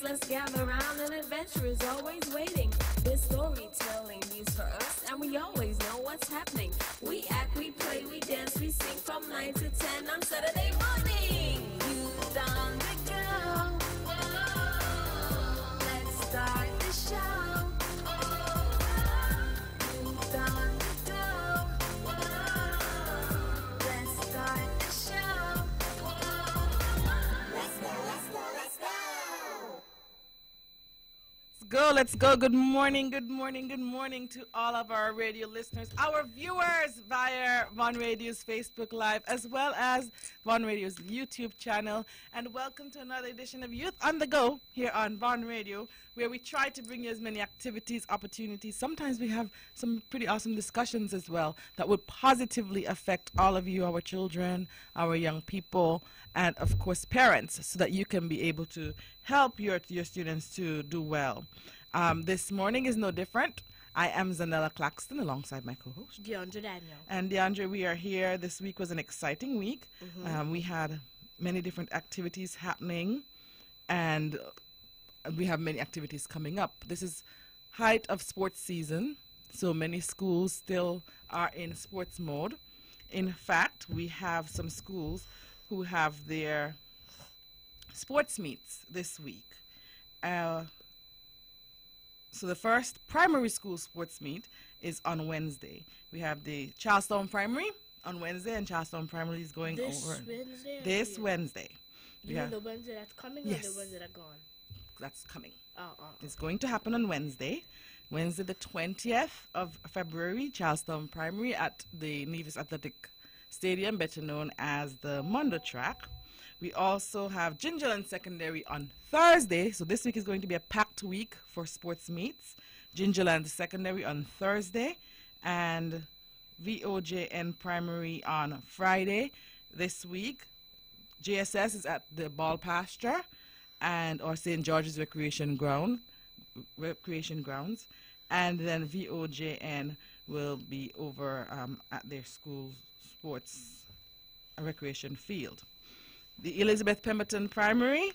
let's gather round. An adventure is always waiting. This storytelling news for us, and we always know what's happening. We act, we play, we dance, we sing from 9 to 10 on Saturday morning. Youth on the go. Let's start the show. Youth on the go. Let's start the show. Let's go, let's go, let's go. Let's go. Good morning to all of our radio listeners, our viewers via Von Radio's Facebook Live, as well as Von Radio's YouTube channel. And welcome to another edition of Youth on the Go here on Von Radio, where we try to bring you as many activities, opportunities. Sometimes we have some pretty awesome discussions as well that would positively affect all of you, our children, our young people, and of course parents, so that you can be able to help your students to do well. This morning is no different. I am Zanella Claxton alongside my co-host DeAndre Daniel. And DeAndre, we are here. This week was an exciting week. We had many different activities happening, and we have many activities coming up. This is height of sports season, so many schools still are in sports mode. In fact, we have some schools who have their sports meets this week. So the first primary school sports meet is on Wednesday. We have the Charlestown Primary on Wednesday, and Charlestown Primary is going over Wednesday. this Wednesday. You mean the Wednesday that's coming, Yes. or the Wednesday that's gone? That's coming. Oh. It's going to happen on Wednesday the 20th of February, Charlestown Primary at the Nevis Athletic Stadium, better known as the Mondo Track. We also have Gingerland Secondary on Thursday, so this week is going to be a packed week for sports meets. Gingerland Secondary on Thursday, and VOJN Primary on Friday. This week, JSS is at the Ball Pasture or St. George's Recreation Grounds, and then VOJN will be over at their school sports recreation field. The Elizabeth Pemberton Primary,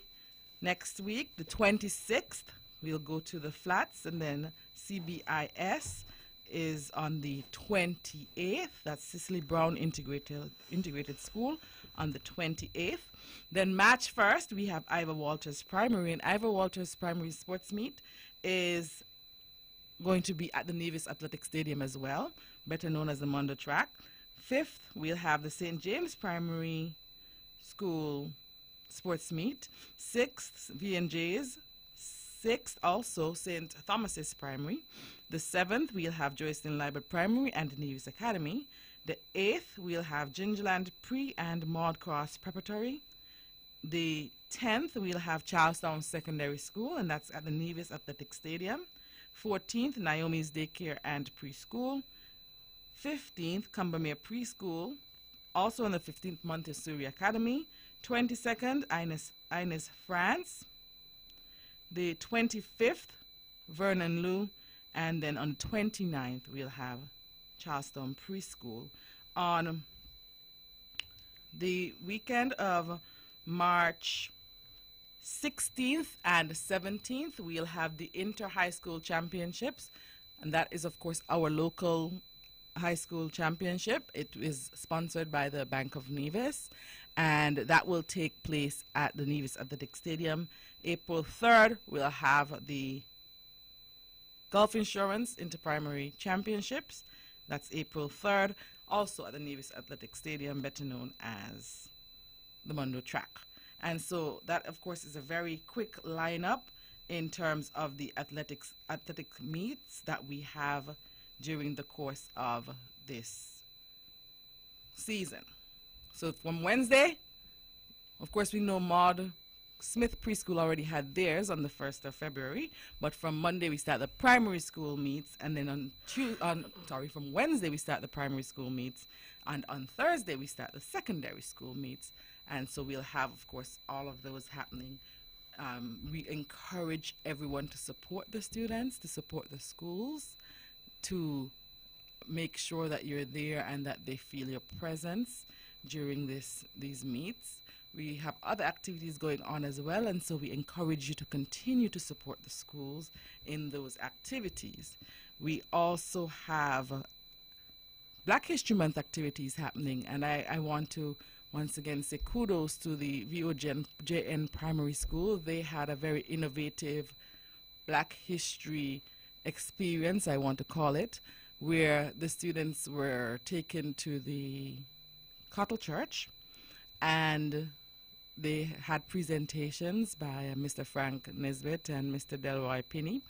next week, the 26th, we'll go to the Flats, and then CBIS is on the 28th. That's Cicely Brown Integrated School on the 28th. Then March 1st, we have Ivor Walters Primary, and Ivor Walters Primary Sports Meet is going to be at the Nevis Athletic Stadium as well, better known as the Mondo Track. 5th, we'll have the St. James Primary School sports meet. 6th, V&J's. 6th, also St. Thomas's Primary. The 7th, we'll have Joycelyn Liber Primary and Nevis Academy. The 8th, we'll have Gingerland Pre and Maud Cross Preparatory. The 10th, we'll have Charlestown Secondary School, and that's at the Nevis Athletic Stadium. 14th, Naomi's Daycare and Preschool. 15th, Combermere Preschool. Also on the 15th, Montessori Academy. 22nd, Ines France. The 25th, Vernon Lou. And then on the 29th, we'll have Charlestown Preschool. On the weekend of March 16th and 17th, we'll have the Inter-High School Championships. And that is, of course, our local high school championship. It is sponsored by the Bank of Nevis, and that will take place at the Nevis Athletic Stadium. April 3rd, we'll have the Gulf Insurance Inter-Primary Championships. That's April 3rd, also at the Nevis Athletic Stadium, better known as the Mondo Track. And so that, of course, is a very quick lineup in terms of the athletic meets that we have during the course of this season. So from Wednesday, of course, we know Maud Smith Preschool already had theirs on the 1st of February, but from Monday we start the primary school meets, and then from Wednesday we start the primary school meets, and on Thursday we start the secondary school meets, and so we'll have, of course, all of those happening. We encourage everyone to support the students, to support the schools, to make sure that you're there and that they feel your presence during these meets. We have other activities going on as well, and so we encourage you to continue to support the schools in those activities. We also have Black History Month activities happening, and I want to once again say kudos to the VOJN Primary School. They had a very innovative Black History experience, I want to call it, where the students were taken to the Cottle Church, and they had presentations by Mr. Frank Nesbitt and Mr. Delroy Pinney.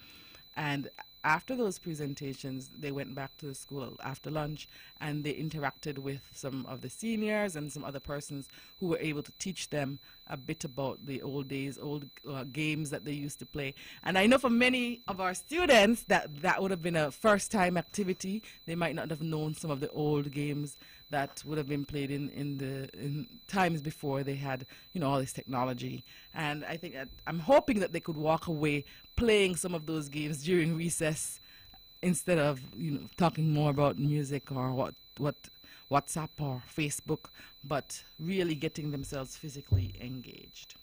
And after those presentations, they went back to the school after lunch, and they interacted with some of the seniors and some other persons who were able to teach them a bit about the old days, old games that they used to play. And I know for many of our students that would have been a first-time activity. They might not have known some of the old games that would have been played in times before they had, all this technology. And I think that I'm hoping that they could walk away playing some of those games during recess instead of, talking more about music or what WhatsApp or Facebook, but really getting themselves physically engaged.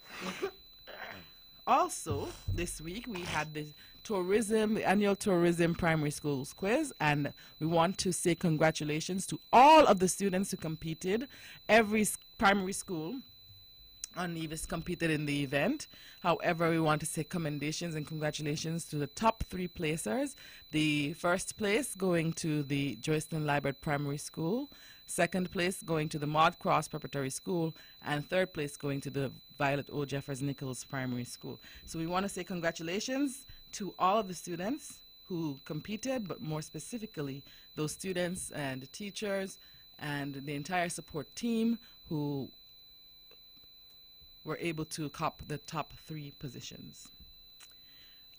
Also, this week we had the annual tourism primary schools quiz, and we want to say congratulations to all of the students who competed. Every primary school on Nevis competed in the event. However, we want to say commendations and congratulations to the top 3 placers. The first place going to the Joycelyn Liebert Primary School, second place going to the Maud Cross Preparatory School, and third place going to the Violet O. Jeffers Nichols Primary School. So we want to say congratulations to all of the students who competed, but more specifically those students and the teachers and the entire support team who were able to cop the top 3 positions.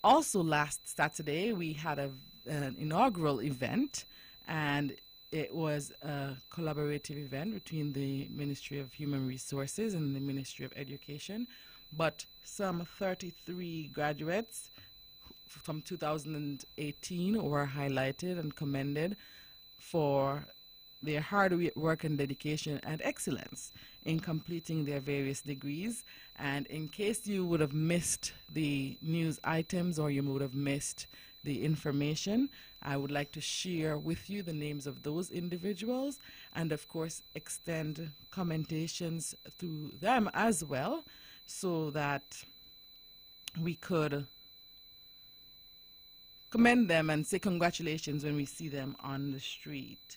Also last Saturday we had an inaugural event, and it was a collaborative event between the Ministry of Human Resources and the Ministry of Education, but some 33 graduates from 2018 were highlighted and commended for their hard work and dedication and excellence in completing their various degrees. And in case you would have missed the news items or you would have missed the information, I would like to share with you the names of those individuals and of course extend commendations through them as well, so that we could commend them and say congratulations when we see them on the street.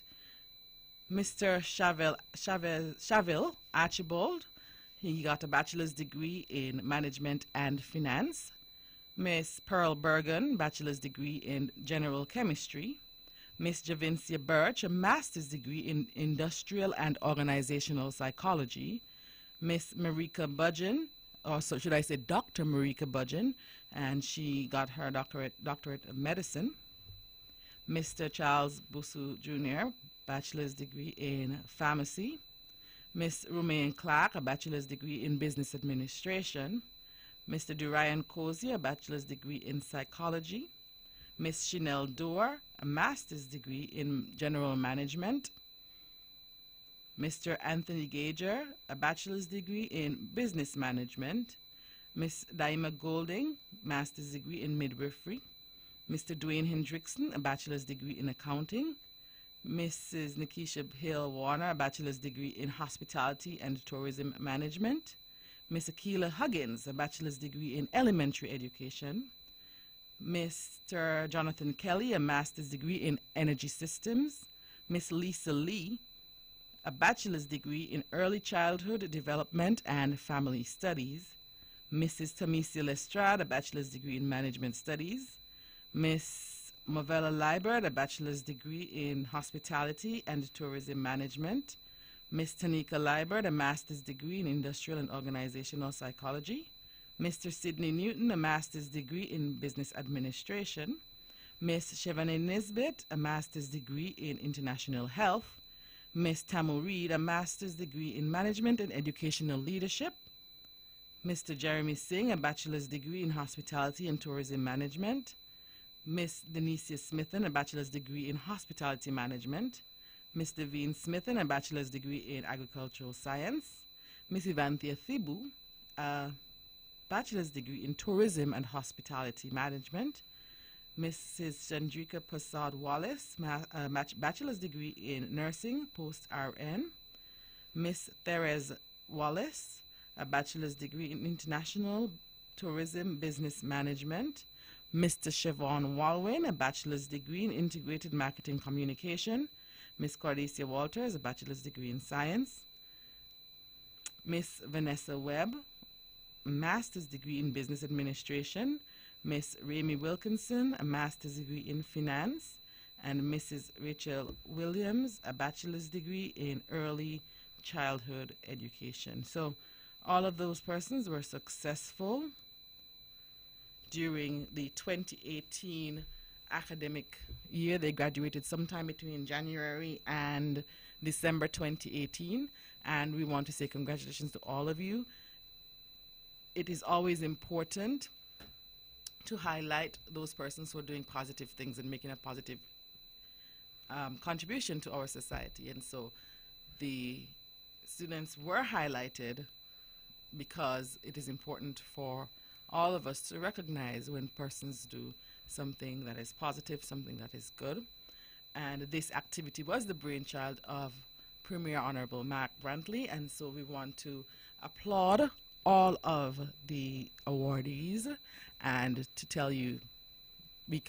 Mr. Chaville Archibald, he got a bachelor's degree in management and finance. Miss Pearl Bergen, bachelor's degree in general chemistry. Miss Javincia Birch, a master's degree in industrial and organizational psychology. Miss Marika Budgeon, or so should I say Dr. Marika Budgeon, and she got her doctorate of medicine. Mr. Charles Busu Jr., bachelor's degree in pharmacy. Miss Romaine Clark, a bachelor's degree in business administration. Mr. Durian Cozy, a bachelor's degree in psychology. Miss Chanel Dorr, a master's degree in general management. Mr. Anthony Gager, a bachelor's degree in business management. Miss Daima Golding, master's degree in midwifery. Mr. Dwayne Hendrickson, a bachelor's degree in accounting. Mrs. Nikisha Hill Warner, a bachelor's degree in hospitality and tourism management. Miss Akila Huggins, a bachelor's degree in elementary education. Mr. Jonathan Kelly, a master's degree in energy systems. Miss Lisa Lee, a bachelor's degree in early childhood development and family studies. Mrs. Tamicia Lestrade, a bachelor's degree in management studies. Miss Movella Liebert, a bachelor's degree in hospitality and tourism management. Miss Tanika Liebert, a master's degree in industrial and organizational psychology. Mr. Sidney Newton, a master's degree in business administration. Miss Chevane Nisbet, a master's degree in international health. Miss Tamu Reed, a master's degree in management and educational leadership. Mr. Jeremy Singh, a bachelor's degree in hospitality and tourism management. Miss Denicia Smithen, a bachelor's degree in hospitality management. Mr. Veen Smithen, a bachelor's degree in agricultural science. Miss Ivanthia Thibu, a bachelor's degree in tourism and hospitality management. Mrs. Chandrika Prasad Wallace, bachelor's degree in nursing, post-RN. Miss Therese Wallace, a bachelor's degree in international tourism business management. Mr. Siobhan Walwyn, a bachelor's degree in integrated marketing communication. Miss Cordesia Walters, a bachelor's degree in science. Miss Vanessa Webb, master's degree in business administration. Miss Ramy Wilkinson, a master's degree in finance. And Mrs. Rachel Williams, a bachelor's degree in early childhood education. So all of those persons were successful during the 2018 academic year. They graduated sometime between January and December 2018, and we want to say congratulations to all of you. It is always important to highlight those persons who are doing positive things and making a positive contribution to our society, and so the students were highlighted because it is important for all of us to recognize when persons do something that is positive, something that is good. And this activity was the brainchild of Premier Honorable Mark Brantley, and so we want to applaud all of the awardees and to tell you we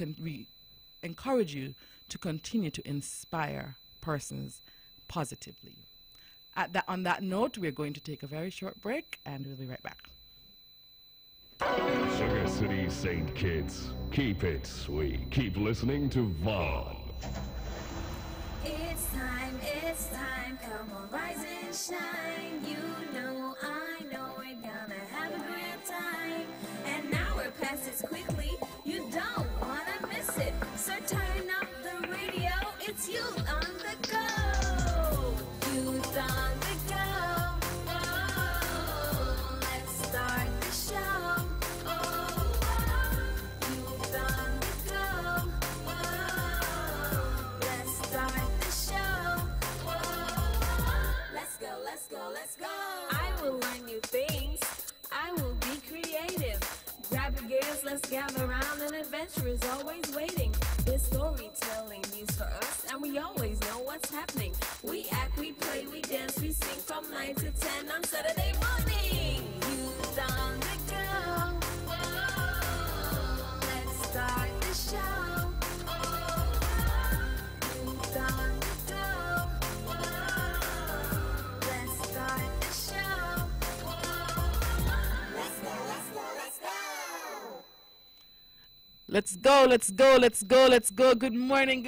encourage you to continue to inspire persons positively. On that note, we're going to take a very short break, and we'll be right back. Sugar City St. Kitts, keep it sweet. Keep listening to Vaughn. It's time, come on, rise and shine. You know, I know we're gonna have a great time. And now we're past it quickly, you don't wanna miss it. So turn up the radio, it's youth on the go. Youth on the go. Oh, let's start the show. Oh, youth on the go. Oh, let's start the show. Let's go. I will learn new things. I will be creative. Grab your gears, let's gather around. An adventure is always waiting. There's storytelling news for us, and we always know what's happening. We act, we play, we dance, we sing from 9 to 10 on Saturday morning. Youth on the go. Oh, let's start the show. Youth on the go. Oh, let's start the show. Let's go. Let's go. Good morning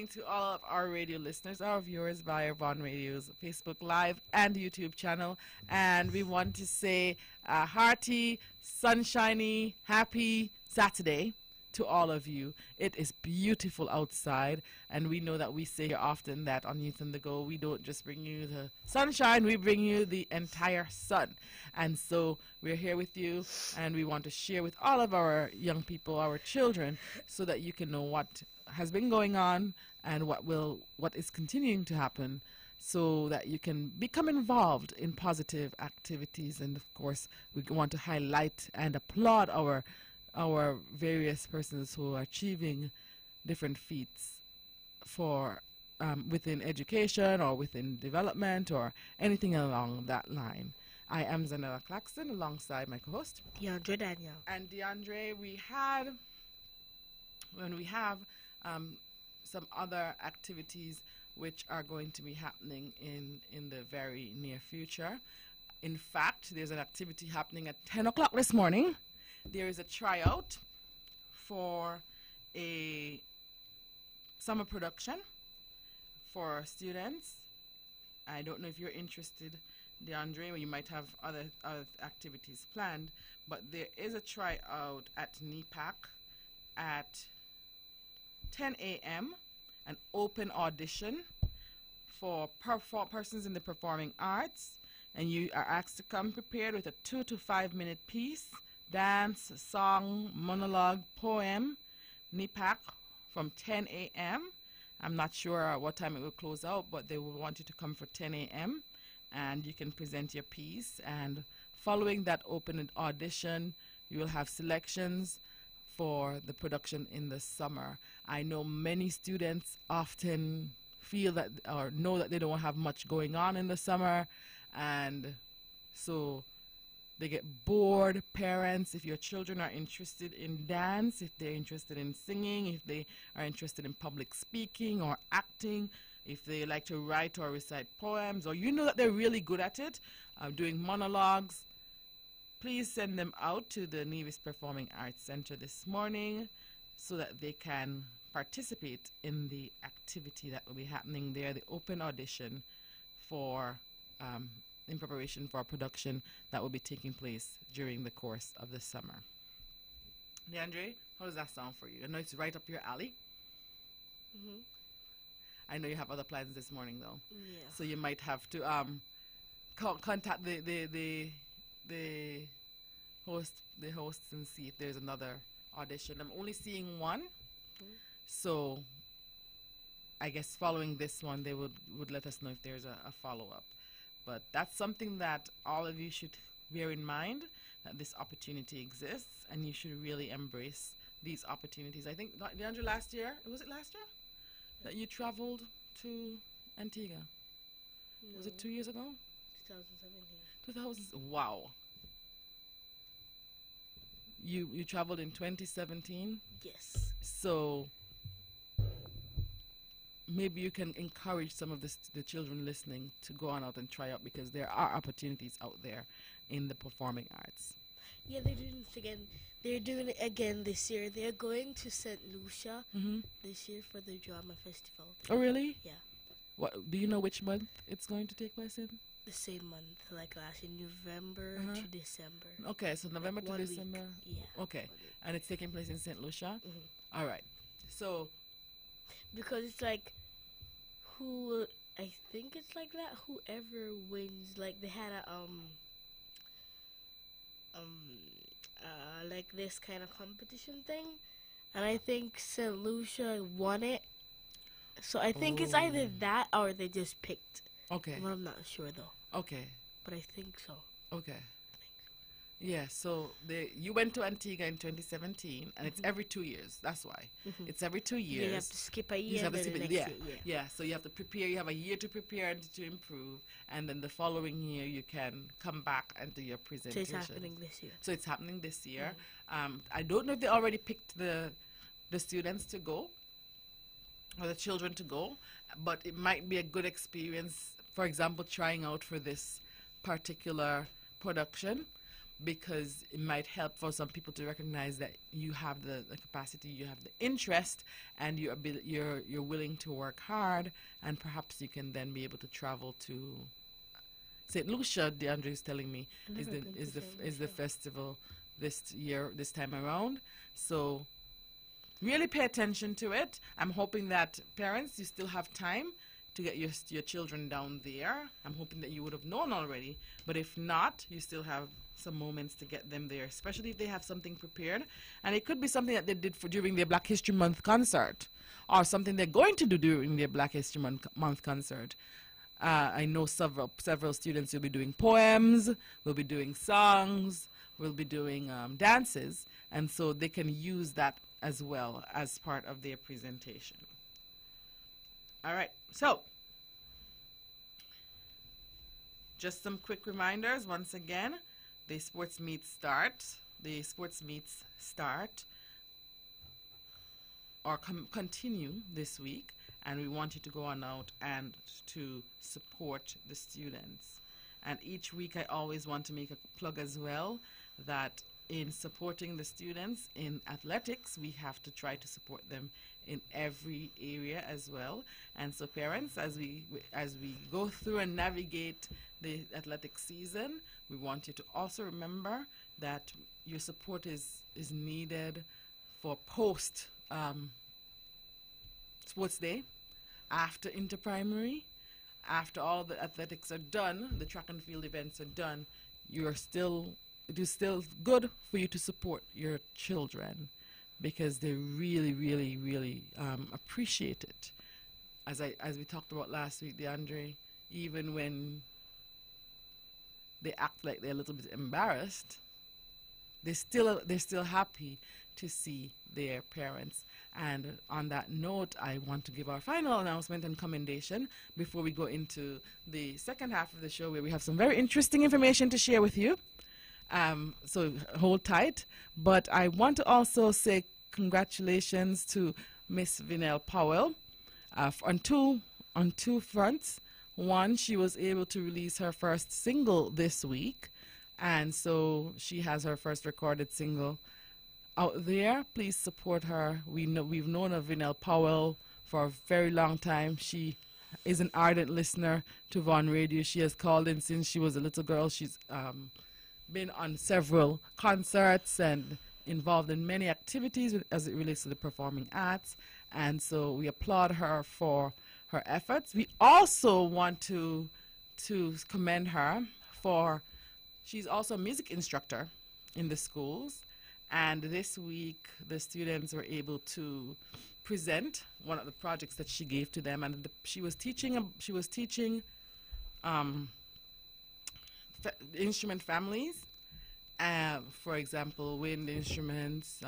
to all of our radio listeners, our viewers via Vaughn Radio's Facebook Live and YouTube channel. And we want to say a hearty, sunshiny, happy Saturday to all of you. It is beautiful outside, and we know that we say here often that on Youth on the Go, we don't just bring you the sunshine, we bring you the entire sun. And so we're here with you, and we want to share with all of our young people, our children, so that you can know what has been going on and what is continuing to happen, so that you can become involved in positive activities. And of course, we want to highlight and applaud our various persons who are achieving different feats for within education or within development or anything along that line. I am Zanella Claxton alongside my co-host DeAndre Daniel. And DeAndre, we have some other activities which are going to be happening in the very near future. In fact, there's an activity happening at 10 o'clock this morning. There is a tryout for a summer production for students. I don't know if you're interested, DeAndre, or you might have other activities planned, but there is a tryout at NEPAC at 10 a.m., an open audition for persons in the performing arts, and you are asked to come prepared with a 2 to 5 minute piece, dance, song, monologue, poem, NEPAC from 10 a.m. I'm not sure what time it will close out, but they will want you to come for 10 a.m. and you can present your piece. And following that open audition, you will have selections for the production in the summer. I know many students often feel that or know that they don't have much going on in the summer, and so they get bored. Parents, if your children are interested in dance, if they're interested in singing, if they are interested in public speaking or acting, if they like to write or recite poems, or you know that they're really good at it, doing monologues, please send them out to the Nevis Performing Arts Center this morning so that they can participate in the activity that will be happening there, the open audition for in preparation for a production that will be taking place during the course of the summer. DeAndre, how does that sound for you? I know it's right up your alley. Mm-hmm. I know you have other plans this morning, though. Yeah. So you might have to contact the hosts and see if there's another audition. I'm only seeing one, so I guess following this one, they would let us know if there's a follow-up. But that's something that all of you should bear in mind, that this opportunity exists, and you should really embrace these opportunities. I think, DeAndre, last year, was it last year that you traveled to Antigua? No. Was it 2 years ago? 2017. Wow. You traveled in 2017? Yes. So maybe you can encourage some of the children listening to go on out and try out, because there are opportunities out there in the performing arts. Yeah, they're doing it again. They're doing it again this year. They're going to St. Lucia this year for the drama festival. Oh, really? Yeah. What do you know which month it's going to take place in? The same month, like last year, November to December. Okay, so November to 1 week. December. Yeah. Okay, and it's taking place in St. Lucia. All right. So Because it's like, I think it's like that. Whoever wins, like they had a like this kind of competition thing, and I think St. Lucia won it. So I think it's either that or they just picked. okay, Well, I'm not sure though, okay, but I think so. okay. Yeah, so you went to Antigua in 2017, and it's every 2 years. That's why. It's every 2 years. You have to skip a You year, have to then skip the it, next yeah. year. Yeah, so you have to prepare. You have a year to prepare and to improve, and then the following year you can come back and do your So presentation. it's happening this year. So it's happening this year. I don't know if they already picked the students to go or the children to go, but it might be a good experience, for example, trying out for this particular production, because it might help for some people to recognize that you have the capacity, you have the interest, and you're willing to work hard, and perhaps you can then be able to travel to St. Lucia. DeAndre is telling me I've never been to St. is the Lucia. festival this year, this time around. So really pay attention to it. I'm hoping that parents, you still have time to get your children down there. I'm hoping that you would have known already, but if not, you still have some moments to get them there, especially if they have something prepared. And it could be something that they did during their Black History Month concert, or something they're going to do during their Black History Month concert. I know several students will be doing poems, will be doing songs, will be doing dances, and so they can use that as well as part of their presentation. All right, so just some quick reminders once again. The sports meets start or continue this week, and we want you to go on out and to support the students. And each week I always want to make a plug as well that in supporting the students in athletics, we have to try to support them in every area as well. And so parents, as we go through and navigate the athletic season, we want you to also remember that your support is needed for post sports day, after interprimary, after all the athletics are done, the track and field events are done. It is still good for you to support your children, because they really, really, really appreciate it. As we talked about last week, DeAndre, even when they act like they're a little bit embarrassed, they're still happy to see their parents. And on that note, I want to give our final announcement and commendation before we go into the second half of the show, where we have some very interesting information to share with you. So hold tight. But I want to also say congratulations to Miss Vinell Powell on two fronts. One, she was able to release her first single this week, and so she has her first recorded single out there. Please support her. We've known of Vinell Powell for a very long time. She is an ardent listener to Vaughan Radio. She has called in since she was a little girl. She's been on several concerts and involved in many activities as it relates to the performing arts, and so we applaud her for her efforts. We also want to commend her for, she's also a music instructor in the schools, and this week the students were able to present one of the projects that she gave to them, and she was teaching instrument families, for example, wind instruments,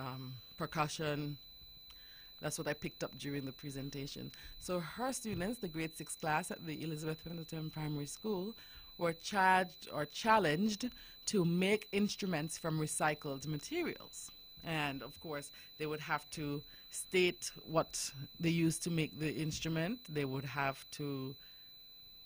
percussion. That's what I picked up during the presentation. So her students, the grade 6 class at the Elizabeth Pendleton Primary School, were challenged to make instruments from recycled materials. And of course, they would have to state what they used to make the instrument. They would have to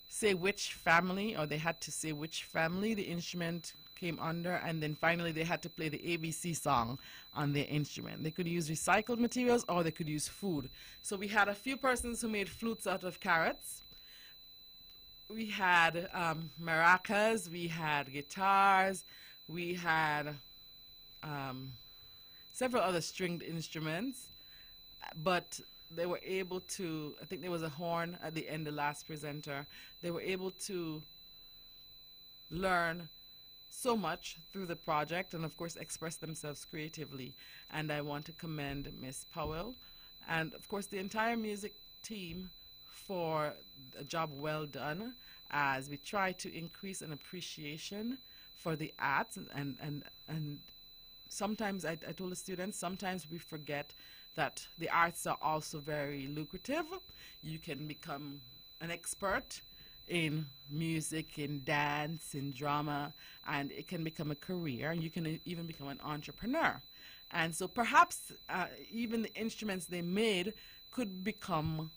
say which family, or they had to say which family the instrument came under, and then finally they had to play the ABC song on their instrument. They could use recycled materials or they could use food. So we had a few persons who made flutes out of carrots. We had maracas, we had guitars, we had several other stringed instruments, but they were able to, I think there was a horn at the end, the last presenter. They were able to learn so much through the project and of course express themselves creatively, and I want to commend Miss Powell and of course the entire music team for a job well done, as we try to increase an appreciation for the arts, and sometimes I told the students, sometimes we forget that the arts are also very lucrative. You can become an expert in music, in dance, in drama, and it can become a career. You can even become an entrepreneur. And so perhaps even the instruments they made could become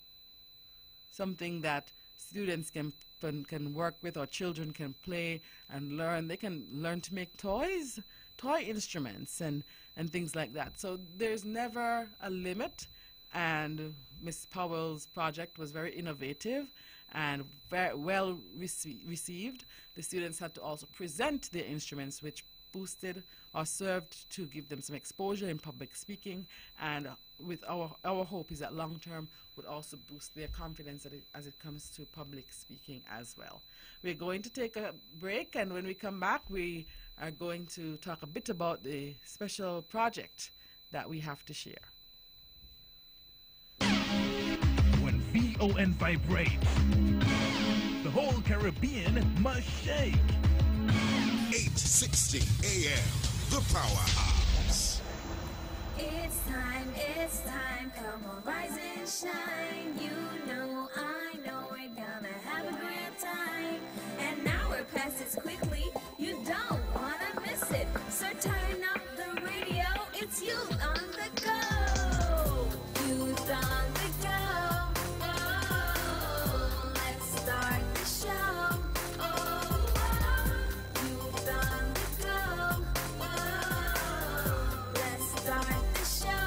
something that students can work with, or children can play and learn. They can learn to make toys, toy instruments, and things like that. So there's never a limit, and Miss Powell's project was very innovative and very well received. The students had to also present their instruments, which boosted or served to give them some exposure in public speaking, and with our hope is that long term would also boost their confidence as it comes to public speaking as well. We're going to take a break, and when we come back we are going to talk a bit about the special project that we have to share. When VON vibrates, the whole Caribbean must shake. 860 AM, the Powerhouse. It's time, come on, rise and shine. You know, I know we're gonna have a great time. And now we're past it quickly, you don't wanna miss it. So turn up the radio, it's Youth on the Go. Youth on the Go. Oh, let's start the show. Oh, Youth on the Go. Oh, let's start the show.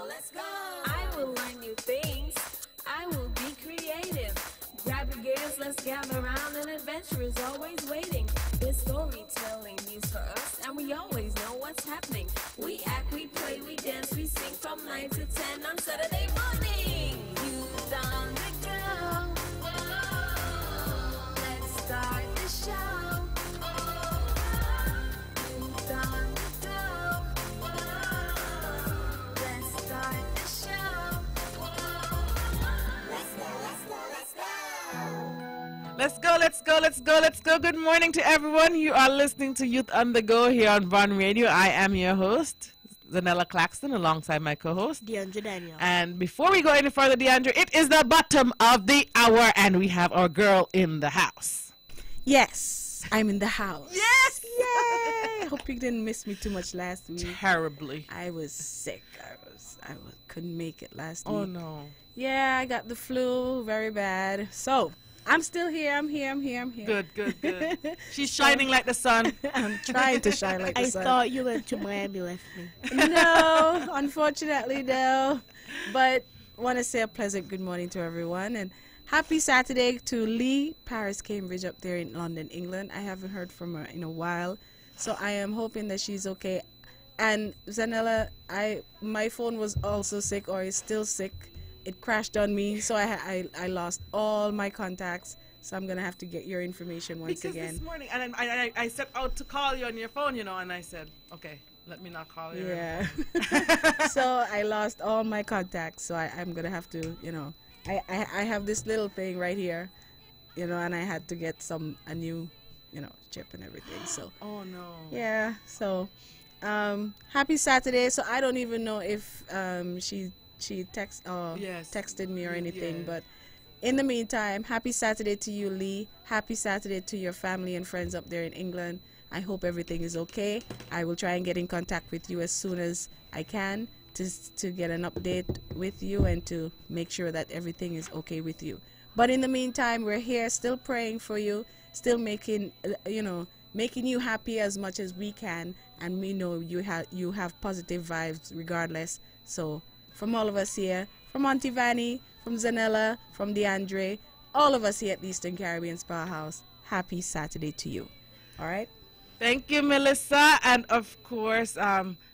Let's go. I will learn new things. I will be creative. Grab your gears, let's gather around. An adventure is always waiting. There's storytelling news for us, and we always know what's happening. We act, we play, we dance, we sing from 9 to 10 on Saturday morning. Youth on the Go. Oh, let's start the show. Youth on the Go. Oh, let's start the show. Let's go. go, let's go, let's go. Good morning to everyone. You are listening to Youth on the Go here on Bond Radio. I am your host, Zanella Claxton, alongside my co-host, DeAndre Daniel. And before we go any further, DeAndre, it is the bottom of the hour, and we have our girl in the house. Yes, I'm in the house. Yes! Yay! Hope you didn't miss me too much last week. Terribly. I was sick. I couldn't make it last week. Oh, no. Yeah, I got the flu very bad. So, I'm still here. I'm here. Good. She's shining like the sun. I'm trying to shine like the I sun. thought you went to Miami, left me. No, unfortunately, no. But want to say a pleasant good morning to everyone. And happy Saturday to Lee Paris Cambridge up there in London, England. I haven't heard from her in a while. So I am hoping that she's okay. And Zanella, my phone was also sick, or is still sick. It crashed on me, so I lost all my contacts. So I'm gonna have to get your information once again. Because this morning, and I set out to call you on your phone, and I said, okay, let me not call you. Yeah. So I lost all my contacts. So I'm gonna have to, I have this little thing right here, and I had to get a new, chip and everything. So. Oh no. Yeah. So. Happy Saturday. So I don't even know if she texted me or anything, yeah. But in the meantime, happy Saturday to you, Lee. Happy Saturday to your family and friends up there in England. I hope everything is okay. I will try and get in contact with you as soon as I can to get an update with you and to make sure that everything is okay with you. But in the meantime, we're here still praying for you, still making you happy as much as we can, and we know you have positive vibes regardless. So from all of us here, from Auntie Vanny, from Zanella, from DeAndre, all of us here at the Eastern Caribbean Spa House, happy Saturday to you. All right? Thank you, Melissa. And of course,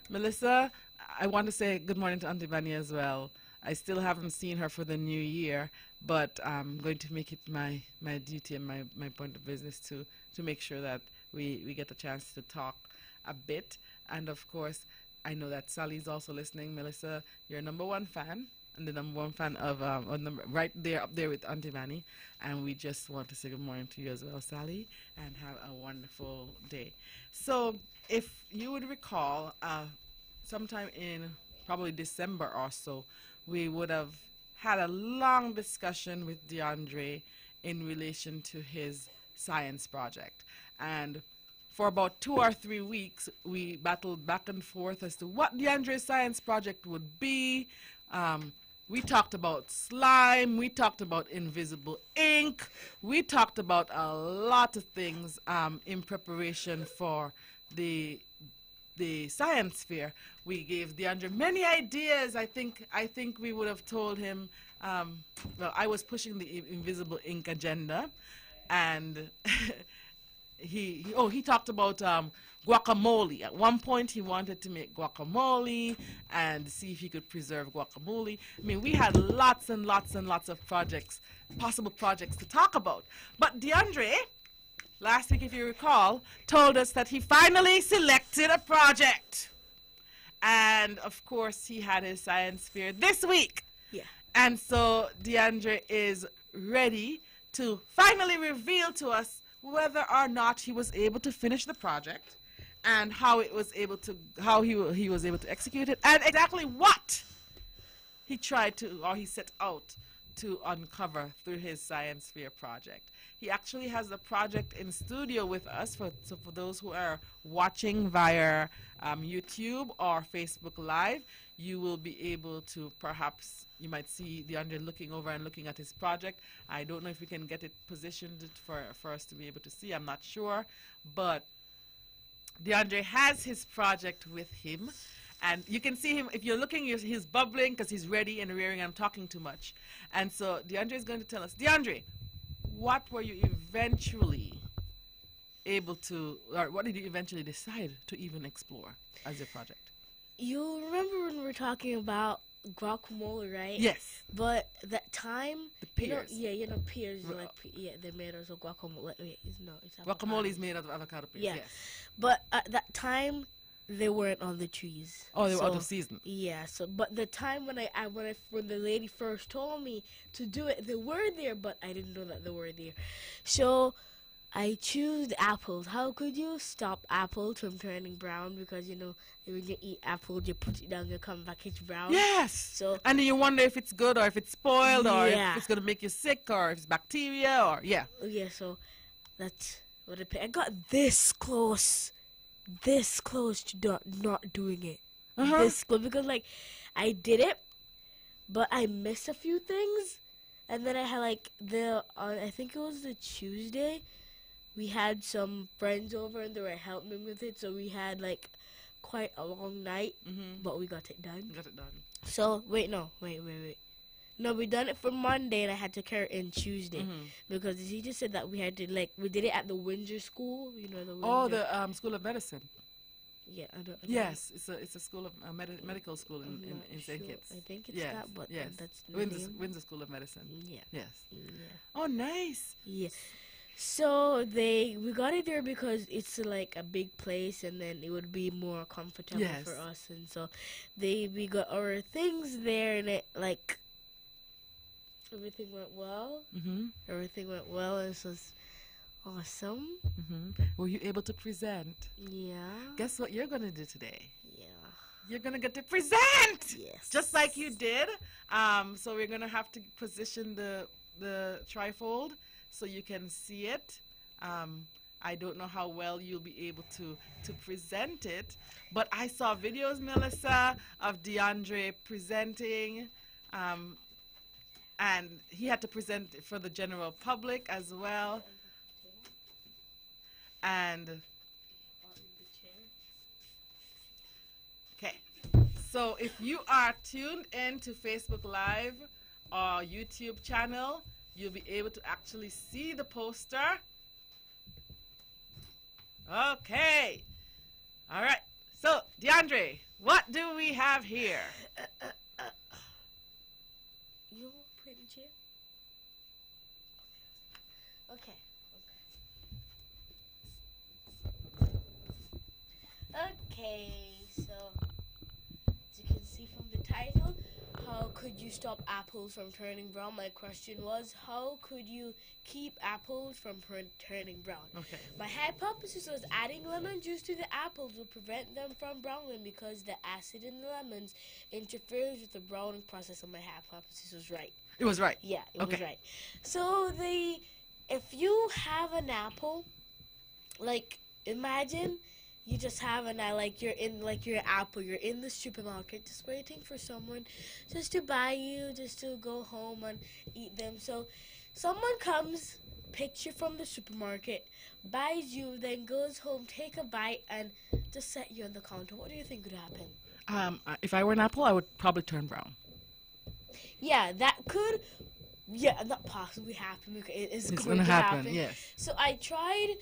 Melissa, I want to say good morning to Auntie Vanny as well. I still haven't seen her for the new year, but I'm going to make it my duty and my point of business to make sure that we get a chance to talk a bit. And of course, I know that Sally's also listening. Melissa, you're number one fan, and the number one fan of right there up there with Auntie Vanny. And we just want to say good morning to you as well, Sally, and have a wonderful day. So if you would recall, sometime in probably December or so, we would have had a long discussion with DeAndre in relation to his science project. And for about 2 or 3 weeks, we battled back and forth as to what DeAndre's science project would be. We talked about slime. We talked about invisible ink. We talked about a lot of things in preparation for the science fair. We gave DeAndre many ideas. I think we would have told him. Well, I was pushing the invisible ink agenda, and he talked about guacamole. At one point, he wanted to make guacamole and see if he could preserve guacamole. I mean, we had lots and lots and lots of possible projects to talk about. But DeAndre, last week, if you recall, told us that he finally selected a project. And, of course, he had his science fair this week. Yeah. And so DeAndre is ready to finally reveal to us whether or not he was able to finish the project and how he was able to execute it, and exactly what he set out to uncover through his science fair project. He actually has the project in studio with us. For those who are watching via YouTube or Facebook Live, you will be able to you might see DeAndre looking over and looking at his project. I don't know if we can get it positioned for us to be able to see. I'm not sure. But DeAndre has his project with him. And you can see him, if you're looking, he's bubbling because he's ready and rearing. I'm talking too much. And so DeAndre is going to tell us. DeAndre, what were you eventually able to, or what did you eventually decide to even explore as your project? You remember when we were talking about guacamole, right? Yes. But that time, the pears. Pears, they're made out of guacamole. It's guacamole is made out of avocado pears. Yeah. Yes. But at that time, they weren't on the trees. Oh, they were out of season. Yeah. So, but the time when the lady first told me to do it, they were there, but I didn't know that they were there. So, I choose apples. How could you stop apples from turning brown? Because, you know, when you eat apples, you put it down, you come back, it's brown. Yes. So- and then you wonder if it's good or if it's spoiled or Yeah. if it's going to make you sick or if it's bacteria or, yeah. Yeah, so that's what I picked. I got this close to not doing it. Uh-huh. This close, because, like, I did it, but I missed a few things. And then I had, like, I think it was the Tuesday, we had some friends over and they were helping me with it. So we had, like, quite a long night, but we got it done. Got it done. So, wait. No, we done it for Monday, and I had to carry it in Tuesday because he just said that we had to, like, we did it at the Windsor School, you know, the Windsor. Oh, the School of Medicine. Yeah, I don't. Yes, it's a school of medical school in St. Sure. Kitts. I think it's Yes, that, but yes. that's the Windsor, name. Windsor School of Medicine. Yeah. Yes. Yeah. Oh, nice. Yeah. So we got it there because it's like a big place, and then it would be more comfortable Yes. for us, and so we got our things there, and it, like, everything went well. Everything went well, and it was awesome. Were you able to present? Yeah. Guess what you're going to do today? Yeah. You're going to get to present! Yes. Just like you did. So we're going to have to position the trifold so you can see it. I don't know how well you'll be able to present it, but I saw videos, Melissa, of DeAndre presenting, and he had to present it for the general public as well. And okay, so if you are tuned in to Facebook Live or YouTube channel, you'll be able to actually see the poster. Okay. All right. So, DeAndre, what do we have here? You put in the chair? Okay. Okay, so as you can see from the title, how could you stop apples from turning brown? My question was, how could you keep apples from turning brown? Okay. My hypothesis was adding lemon juice to the apples would prevent them from browning because the acid in the lemons interferes with the browning process, and my hypothesis was right. It was right. Yeah, it was Okay. right. So if you have an apple, like, imagine you just have you're an apple, you're in the supermarket just waiting for someone just to buy you, just to go home and eat them. So someone comes, picks you from the supermarket, buys you, then goes home, take a bite, and just set you on the counter. What do you think would happen? If I were an apple, I would probably turn brown. Yeah, that could, not possibly happen because it's It's going gonna to happen, yes. So I tried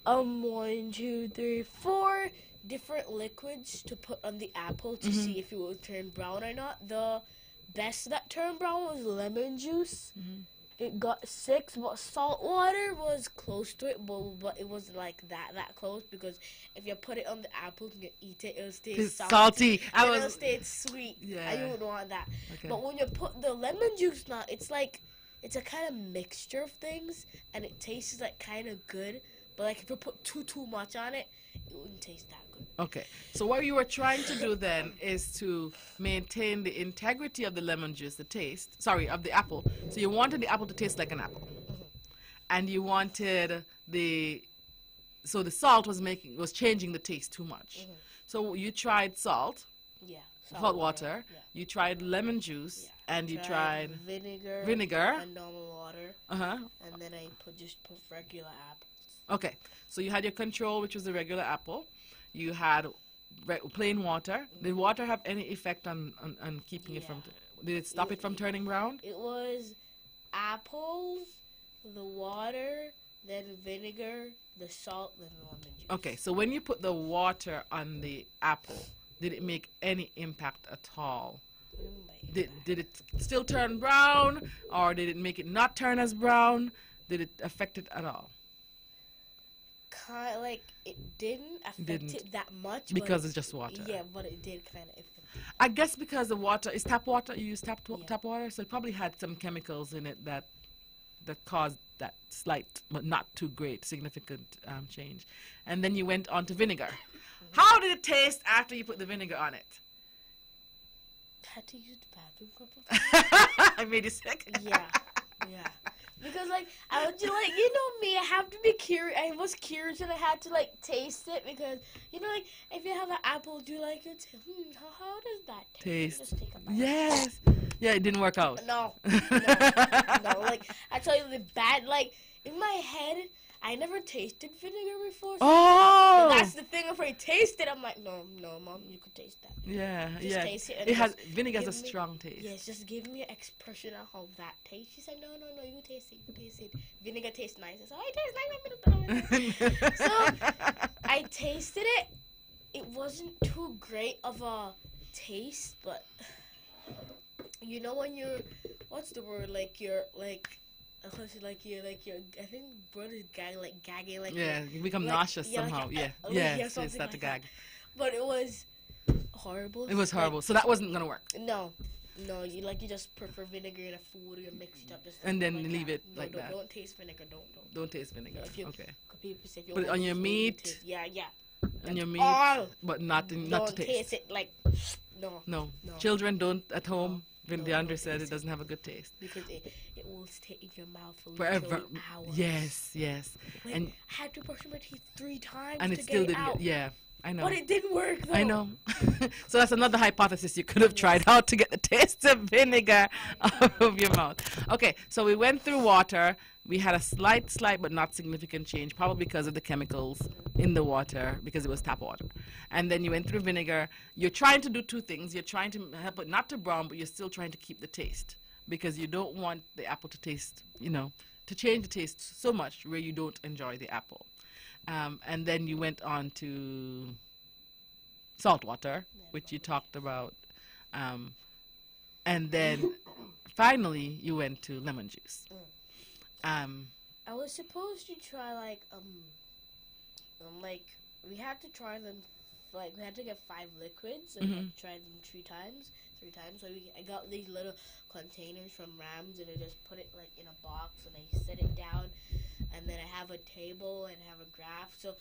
1, 2, 3, 4 different liquids to put on the apple to see if it would turn brown or not. The best that turned brown was lemon juice. It got 6, but salt water was close to it, but it wasn't like that close, because if you put it on the apple and you eat it, it'll stay It's salty. salty. It'll stay sweet. Yeah. I don't want that. Okay. But when you put the lemon juice now, it's a kind of mixture of things, and it tastes like kind of good. But like if you put too much on it, it wouldn't taste that good. Okay. So what you were trying to do then is to maintain the integrity of the lemon juice, of the apple. So you wanted the apple to taste like an apple. And you wanted the salt was changing the taste too much. So you tried salt, Yeah. hot water, Yeah. you tried lemon juice, and you tried vinegar and normal water, uh-huh. and then I put regular apples. Okay, so you had your control, which was the regular apple. You had plain water. Did water have any effect on keeping it from? Did it stop it from turning brown? It was apples, the water, then vinegar, the salt, then lemon juice. Okay, so when you put the water on the apple, did it make any impact at all? Did it still turn brown, or did it make it not turn as brown? Did it affect it at all? It didn't affect it that much Because it's just water. Yeah, but it did kind of affect it. I guess because the water is tap water. You use tap Yeah. water, so it probably had some chemicals in it that that caused that slight but not too great significant change. And then you went on to vinegar. How did it taste after you put the vinegar on it? Had to use the bathroom couple. I made you sick. Yeah. Because like I was just like, you know me, I have to be curious. I was curious and I had to like taste it because you know like if you have an apple, do you like it? How does that taste? Taste. Just take a bite. Yes. Yeah, it didn't work out. No. Like I tell you the bad. Like in my head, I never tasted vinegar before. So Oh. that's the thing. If I taste it, I'm like, no, Mom, you could taste that. Yeah, Just yeah. taste it and It has just vinegar has a give me- strong taste. Yes, just give me an expression of how that tastes. She said, no, you taste it. Vinegar tastes nice. I said, oh, it tastes like So I tasted it. It wasn't too great of a taste, but you know when you're, what's the word? Like you're like. I think blood is gagging like Yeah, you become like- nauseous yeah, like somehow. a- Yeah, yeah, yes, something start to like that. gag. but it was horrible. It was Like, horrible. So that wasn't gonna work. No, you just prefer vinegar in a food, you mix it up, just And then like leave that. it No, like that. Don't taste vinegar. Don't. Don't taste vinegar. If you- Okay. 'Cause people say if you Put it want on your food, meat. taste- Yeah. And your meat, All. but not to Don't taste. taste it like no, No. No. Children don't at home. No, Leandra don't said taste it it. doesn't have a good taste. because it will stay in your mouth for Forever. literally hours. Yes. Like, And I had to brush my teeth 3 times and to it still get it didn't. out. Yeah, I know. But it didn't work though. I know. So that's another hypothesis you could have tried out to get the taste of vinegar out of your mouth. Okay, so we went through water. We had a slight but not significant change, probably because of the chemicals in the water, because it was tap water. And then you went through vinegar. You're trying to do 2 things. You're trying to help it not to brown, but you're still trying to keep the taste, because you don't want the apple to taste, to change the taste so much where you don't enjoy the apple. And then you went on to salt water, which you talked about. And then finally you went to lemon juice. I was supposed to try like we had to try them like we had to get 5 liquids and I tried them 3 times. So I got these little containers from Rams and I just put it like in a box and I set it down and then I have a table and I have a graph. So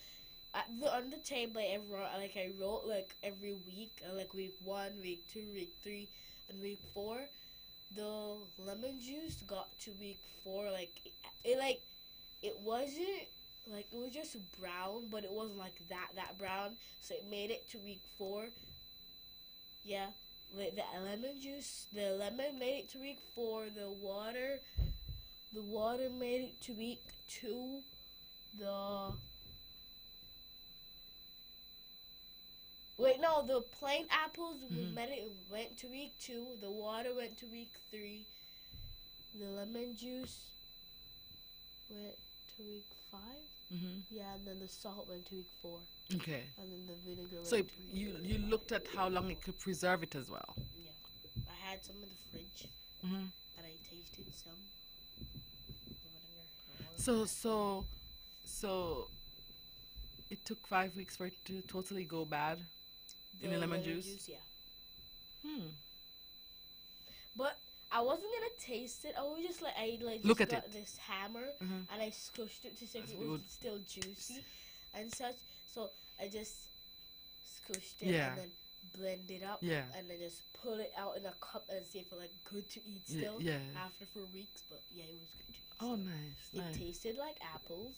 on the table I wrote like every week, like week 1, week 2, week 3, and week 4. The lemon juice got to week 4, it wasn't like it was just brown, but it wasn't like that brown. So it made it to week 4. Yeah, with the lemon juice, the lemon made it to week 4. The water made it to week 2. The plain apples went to week 2. The water went to week 3. The lemon juice went to week 5. Yeah, and then the salt went to week 4. Okay. And then the vinegar went So to week you looked at how long it could preserve it as well. Yeah. I had some in the fridge, Mm-hmm. and I tasted some. So it took 5 weeks for it to totally go bad in the lemon juice? Yeah. But I wasn't gonna taste it. I was just like just Look at got it. this hammer and I squished it to see if it was still juicy and such. So I just squished it Yeah. and then blend it up Yeah. and then just put it out in a cup and see if it like good to eat Yeah, still yeah. after 4 weeks. But yeah, it was good to eat. Oh, still. nice. It Nice. tasted like apples.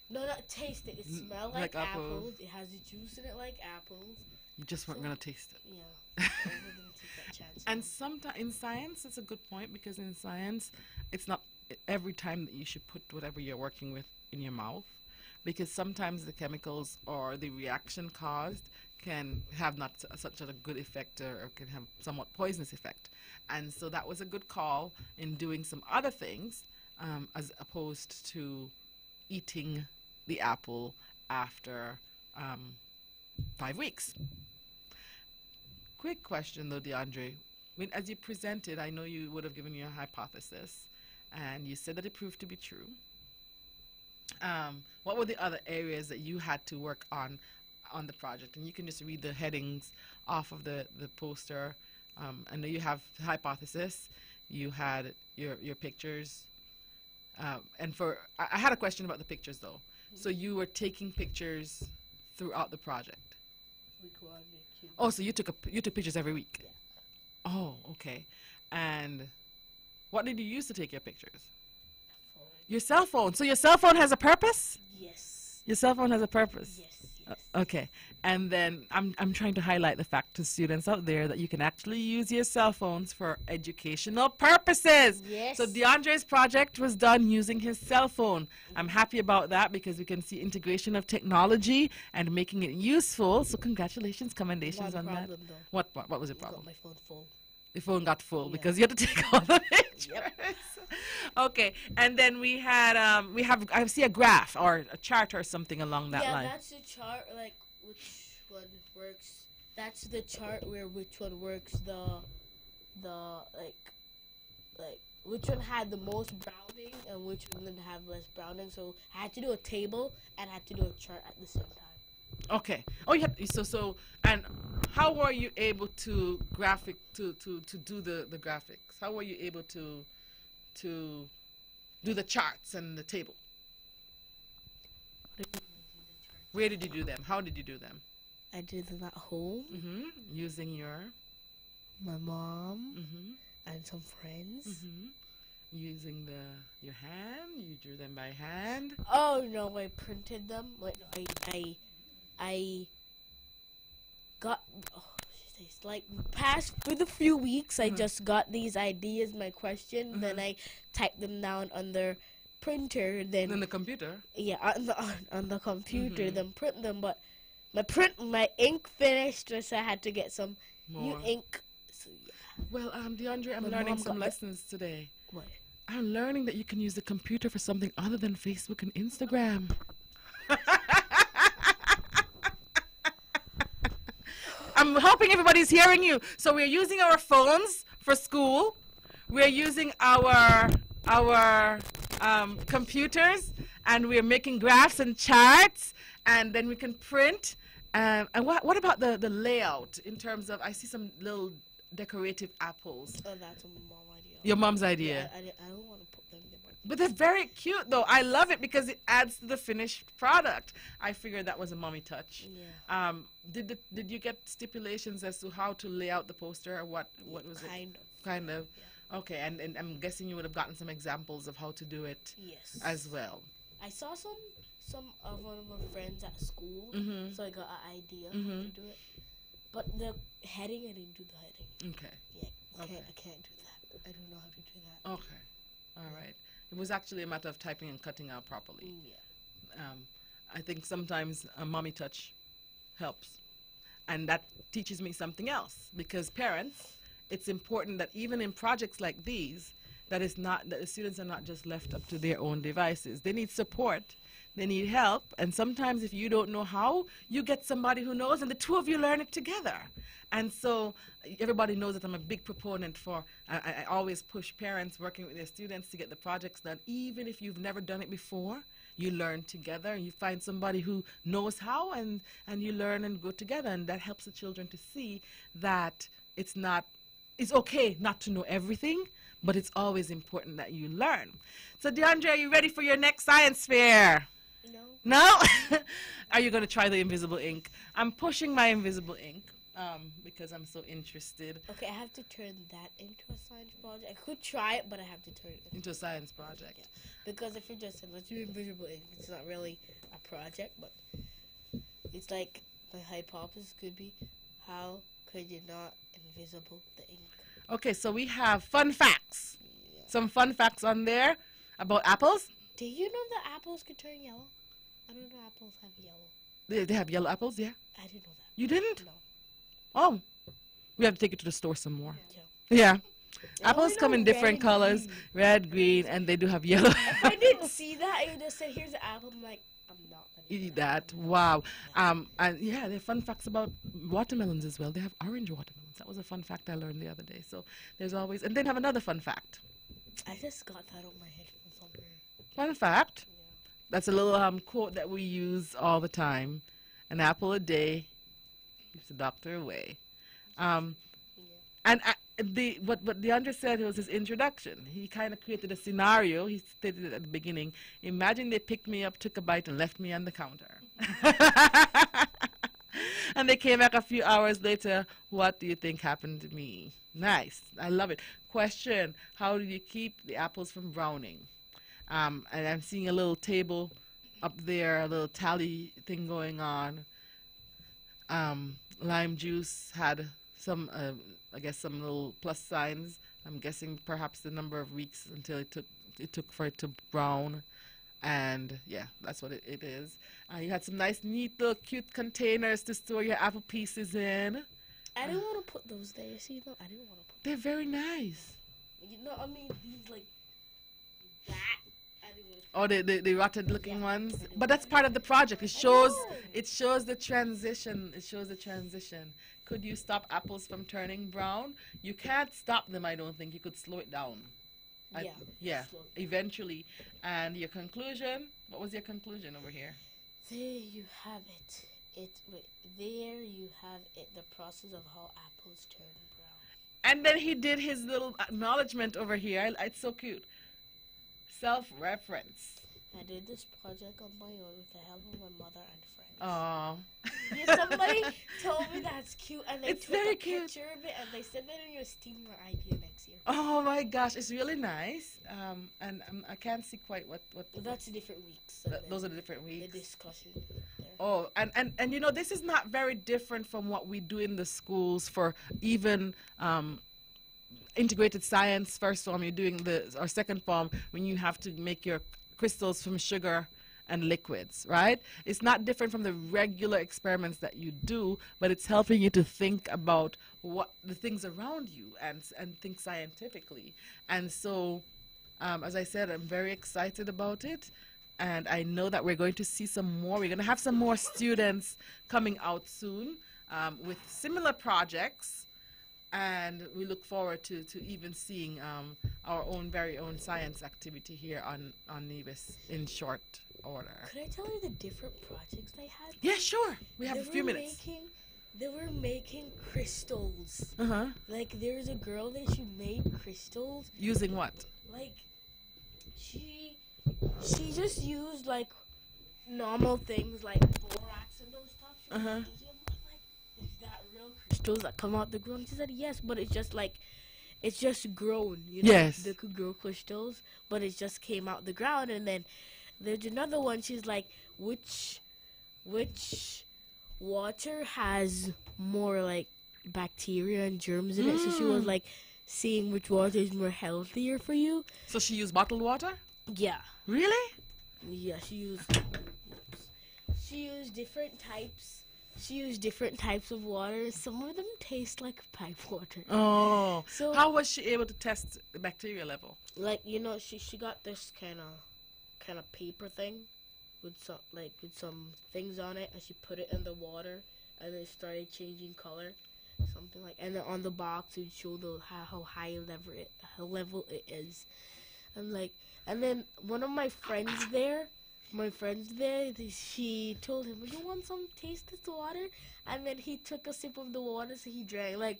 No, not taste it. It Mm, smelled like like apples. apples. It has the juice in it like apples. You just weren't going to taste it. Yeah. I wasn't gonna take that chance. And sometimes in science, it's a good point, because in science, it's not every time that you should put whatever you're working with in your mouth, because sometimes the chemicals or the reaction caused can have not such a good effect, or can have somewhat poisonous effect. And so that was a good call in doing some other things, as opposed to eating the apple after 5 weeks. Quick question though, DeAndre. As you presented, I know you would have given your hypothesis, and you said that it proved to be true. What were the other areas that you had to work on the project? And you can just read the headings off of the poster. I know you have hypothesis, you had your pictures, And I had a question about the pictures though. So you were taking pictures throughout the project. Oh, so you took pictures every week. Yeah. Oh, okay. And what did you use to take your pictures? Your cell phone. So your cell phone has a purpose? Yes. Your cell phone has a purpose? Yes. Yes. Okay. And then I'm trying to highlight the fact to students out there that you can actually use your cell phones for educational purposes. Yes. So DeAndre's project was done using his cell phone. I'm happy about that because we can see integration of technology and making it useful. So congratulations, commendations One on problem, that. though. What was the I problem? got my phone full. The phone got full Yeah. because you had to take all the pictures. Okay, and then we have I see a graph or a chart or something along that line. Yeah, that's the chart. Like which one works. That's the chart where which one works. The like which one had the most browning and which one didn't have less browning. So I had to do a table and I had to do a chart at the same time. Okay. Oh, yeah. So and how were you able to do the graphics? How were you able to do the charts and the table? Where did you do them? How did you do them? I did them at home. Using your My mom and some friends. using your hand. You drew them by hand. Oh no, I printed them. Like I got it's like past for the few weeks I just got these ideas, my question, then I typed them down on the printer, then On the computer. yeah, on the computer, then print them. But my ink finished, so I had to get some new More. ink. So yeah, Well, DeAndre, I'm My learning mom some got lessons today. what? I'm learning that you can use the computer for something other than Facebook and Instagram. I'm hoping everybody's hearing you. So we're using our phones for school. We're using our computers, and we're making graphs and charts, and then we can print. And what about the layout in terms of? I see some little decorative apples. Oh, that's a mom idea. Your mom's idea. Yeah, I don't want to put them there. But they're very cute, though. I love it because it adds to the finished product. I figured that was a mommy touch. Yeah. Did you get stipulations as to how to lay out the poster, or what was it? Kind of. Kind of. Okay, and I'm guessing you would have gotten some examples of how to do it Yes. as well. I saw some of one of my friends at school, so I got an idea how to do it. But the heading, I didn't do the heading. Okay. Yeah, I Okay. can't do that. I don't know how to do that. Okay. All right. It was actually a matter of typing and cutting out properly. Yeah. I think sometimes a mommy touch helps. And that teaches me something else, because parents, it's important that even in projects like these, that the students are not just left up to their own devices. They need support. They need help. And sometimes if you don't know how, you get somebody who knows, and the two of you learn it together. And so everybody knows that I'm a big proponent for, I always push parents working with their students to get the projects done. Even if you've never done it before, you learn together, and you find somebody who knows how, and you learn and go together. And that helps the children to see that it's okay not to know everything, but it's always important that you learn. So DeAndre, are you ready for your next science fair? No. No? Are you going to try the invisible ink? I'm pushing my invisible ink because I'm so interested Okay, I have to turn that into a science project. I could try it, but I have to turn it into a science project. Yeah. Because if you just said, let's do invisible ink, it's not really a project, but it's like my hypothesis could be, how could you not invisible the ink? Okay, so we have fun facts. Some fun facts on there about apples. Do you know that apples could turn yellow? I don't know apples have yellow. They have yellow apples, yeah? I didn't know that. You didn't? No. Oh, we have to take it to the store some more. Yeah. Yeah. I Apples only come know in red different and colors, green. red, green, and they do have yellow. If I didn't see that, you just said, here's an apple. I'm like, I'm not going to Eat that. Wow. And yeah, there are fun facts about watermelons as well. They have orange watermelons. That was a fun fact I learned the other day. So there's always, and then have another fun fact. I just got that on my head from somewhere. Fun fact. That's a little quote that we use all the time. An apple a day keeps the doctor away. And what DeAndre said was his introduction. He kind of created a scenario. He stated it at the beginning. Imagine they picked me up, took a bite, and left me on the counter. And they came back a few hours later. What do you think happened to me? Nice. I love it. Question: how do you keep the apples from browning? And I'm seeing a little table up there, a little tally thing going on. Lime juice had some, I guess, some little plus signs. I'm guessing perhaps the number of weeks until it took for it to brown. And yeah, that's what it is. You had some nice, neat little cute containers to store your apple pieces in. I didn't want to put those there. See, no, I didn't want to put. They're very nice. You know, I mean, these like that. I didn't want to. Oh, the rotted looking ones. But that's part of the project. It shows the transition. It shows the transition. Could you stop apples from turning brown? You can't stop them. I don't think you could slow it down. Yeah, eventually. And your conclusion? What was your conclusion over here? There you have it. There you have it. The process of how apples turn brown. And then he did his little acknowledgement over here. It's so cute. Self-reference. I did this project on my own with the help of my mother and friends. Oh. Yeah, somebody told me that's cute, and they It's took very a cute. picture of it, and they said that in your STEAM idea next year. Oh my gosh, it's really nice. And I can't see quite what. Well, that's different weeks. and then Those are the different the weeks. discussion. There. Oh, and you know, this is not very different from what we do in the schools for even integrated science first form. You're doing or second form when you have to make your crystals from sugar and liquids, right? It's not different from the regular experiments that you do, but it's helping you to think about what the things around you and think scientifically. And so, as I said, I'm very excited about it. And I know that we're going to see some more. We're going to have some more students coming out soon with similar projects. And we look forward to even seeing our very own science activity here on Nevis in short order. Could I tell you the different projects they had? Yeah, sure. We have a few minutes. They were making crystals. Uh-huh. Like, there's a girl that she made crystals. Using what? Like, she just used, like, normal things like borax and those stuff. She was Uh-huh. thinking, like, is that real crystals that come out the ground? She said yes, but it's just like, it's just grown. You know? Yes. They could grow crystals, but it just came out the ground. And then there's another one. She's like, which water has more like bacteria and germs in it? So she was like seeing which water is more healthier for you. So she used bottled water? Yeah. Really? Yeah, she used different types. She used different types of water. Some of them taste like pipe water. Oh. So How was she able to test the bacteria level? like, you know, she got this kind of paper thing with some things on it, and she put it in the water, and it started changing color, something like. And then on the box it would show how high level it is, and then one of my friends there, she told him, "You want some taste this water?" And then he took a sip of the water, so he drank. Like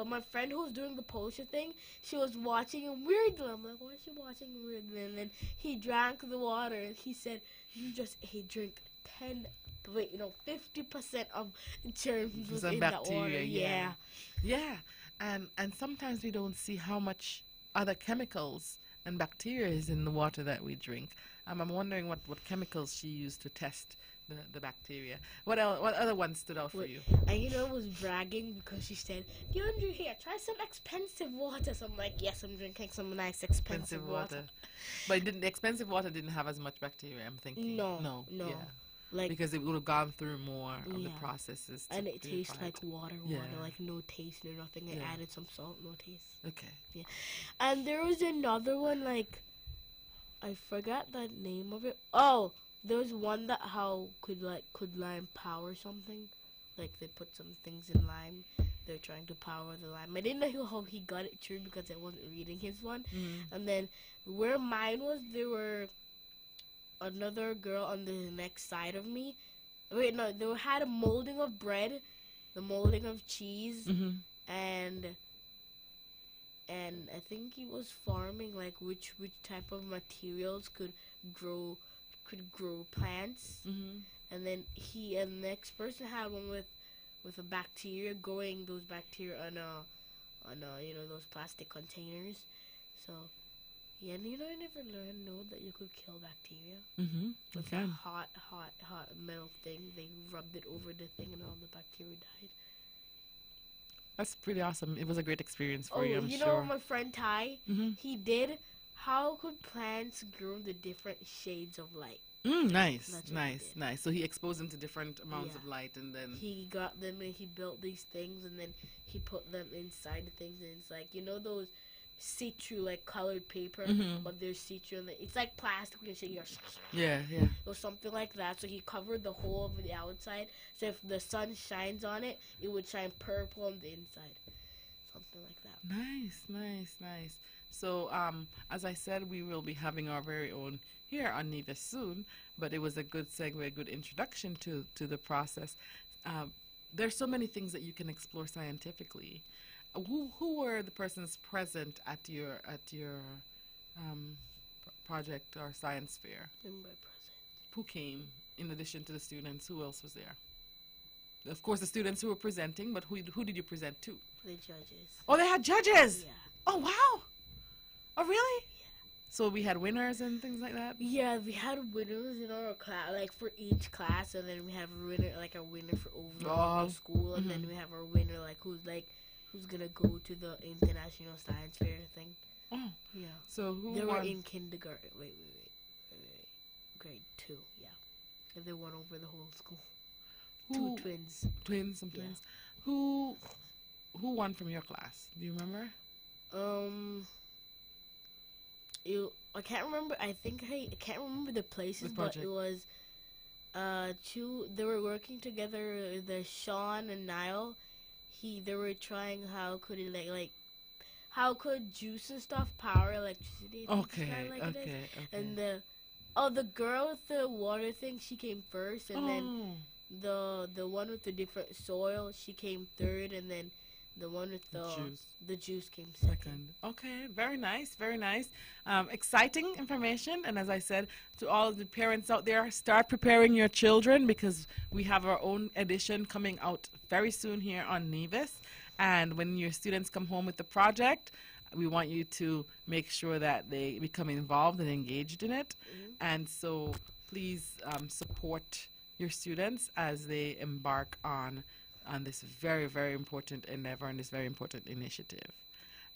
my friend who was doing the poster thing, she was watching him weirdly. I'm like, why is she watching him weirdly? And then he drank the water, and he said, he drank 50% of germs was in that water. Yeah. Yeah. And sometimes we don't see how much other chemicals and bacteria is in the water that we drink. I'm wondering what chemicals she used to test the bacteria. What other ones stood out for you? And was bragging because she said, "DeAndre, here, try some expensive water." So I'm like, yes, I'm drinking some nice expensive water. But the expensive water didn't have as much bacteria, I'm thinking. No. Yeah. Like, because it would have gone through more of the processes. And it tastes like water, Yeah. like no taste, no nothing. I added some salt, no taste. Okay. Yeah. And there was another one, like, I forgot the name of it. Oh, there was one that could lime power something. Like, they put some things in lime. They're trying to power the lime. I didn't know how he got it true because I wasn't reading his one. And then where mine was, there were another girl on the next side of me. Wait, no, they had a molding of bread, the molding of cheese, and I think he was farming like which type of materials could grow plants. And then the next person had one with a bacteria, growing those bacteria on those plastic containers. So yeah, and I never know that you could kill bacteria. With Okay. a hot metal thing. They rubbed it over the thing and all the bacteria died. That's pretty awesome. It was a great experience for Oh, you, I'm you sure. know my friend Ty? Mhm. He did. How could plants grow the different shades of light? Nice, That's what he nice, did. nice. So he exposed them to different amounts Yeah. of light, and then He got them and he built these things, and then he put them inside the things, and it's like, you know those see-through like colored paper, but they're see-through, and it's like plastic and shit. yeah. Or something like that. So he covered the whole of the outside, so if the sun shines on it, it would shine purple on the inside. Something like that. Nice. So, as I said, we will be having our very own here on Nevis soon, but it was a good segue, a good introduction to the process. There's so many things that you can explore scientifically. Who were the persons present at your project or science fair? And by present. Who came in addition to the students? Who else was there? Of course, the students who were presenting, but who did you present to? The judges. Oh, they had judges. Yeah. Oh, wow. Oh, really? Yeah. So we had winners and things like that? Yeah, we had winners in our class, like for each class, and then we have a winner for overall the school, and then we have our winner who's gonna go to the international science fair thing. Oh. Yeah. So who They were won? in kindergarten. Wait. Grade 2. Yeah. And they won over the whole school. Who- Two twins. Some Yeah. twins. Who won from your class? Do you remember? I can't remember. I can't remember the places, The but project. it was two. They were working together. The Sean and Niall. They were trying how could juice and stuff power electricity. I think it's Okay. kinda like it is. Okay. And the girl with the water thing, she came first, and then the one with the different soil, she came third, and then the one with the juice came second. Okay, very nice, very nice. Exciting information. And as I said to all of the parents out there, start preparing your children because we have our own edition coming out very soon here on Nevis. And when your students come home with the project, we want you to make sure that they become involved and engaged in it. And so please support your students as they embark on this very, very important endeavor and this very important initiative.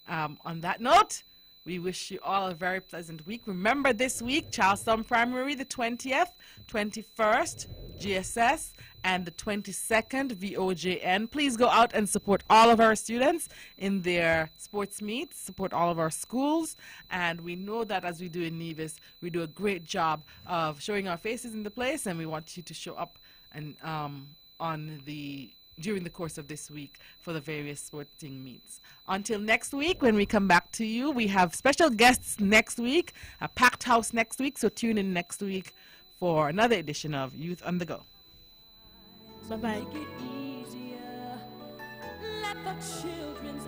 On that note, we wish you all a very pleasant week. Remember this week, Charlestown Primary, the 20th, 21st, GSS, and the 22nd, VOJN. Please go out and support all of our students in their sports meets, support all of our schools. And we know that as we do in Nevis, we do a great job of showing our faces in the place, and we want you to show up and during the course of this week for the various sporting meets. Until next week, when we come back to you, we have special guests next week, a packed house next week, so tune in next week for another edition of Youth on the Go. Bye-bye. Make it easier. Let the children's